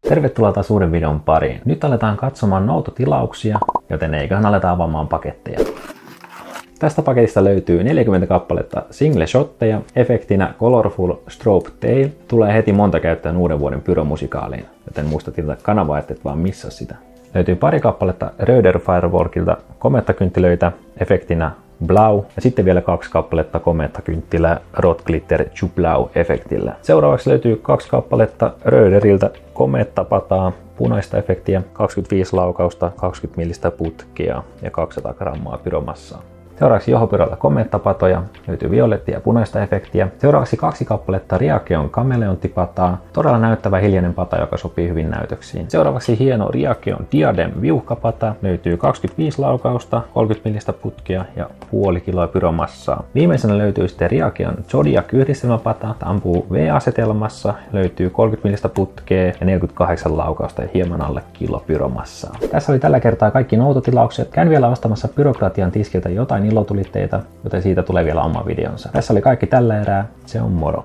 Tervetuloa taas uuden videon pariin. Nyt aletaan katsomaan noutotilauksia, joten eiköhän aleta avaamaan paketteja. Tästä paketista löytyy 40 kappaletta single shotteja, efektinä Colorful Strobe Tail. Tulee heti monta käyttöön uuden vuoden pyromusikaaliin, joten muista tilata kanavaa, et vaan missaa sitä. Löytyy pari kappaletta Röder Fireworkilta komettakynttilöitä, efektinä Blau, ja sitten vielä 2 kappaletta komettakynttilää Rot Glitter Chublau efektillä. Seuraavaksi löytyy 2 kappaletta Röderiltä komettapataa, punaista efektiä, 25 laukausta, 20 millistä putkea ja 200 grammaa pyromassaa. Seuraavaksi Johopyrolta komettapatoja, löytyy violettia ja punaista efektiä. Seuraavaksi 2 kappaletta Riakeon kameleonttipataa, todella näyttävä hiljainen pata, joka sopii hyvin näytöksiin. Seuraavaksi hieno Riakeon Diadem viuhkapata, löytyy 25 laukausta, 30 millistä putkea ja puoli kiloa pyromassaa. Viimeisenä löytyy sitten Riakeon Zodiac yhdistelmäpata, ampuu V-asetelmassa, löytyy 30 millistä putkea ja 48 laukausta ja hieman alle kilo pyromassaa. Tässä oli tällä kertaa kaikki noutotilaukset. Käyn vielä ostamassa Byrokratian tiskiltä jotain ilotulitteita, joten siitä tulee vielä oma videonsa. Tässä oli kaikki tällä erää. Se on moro!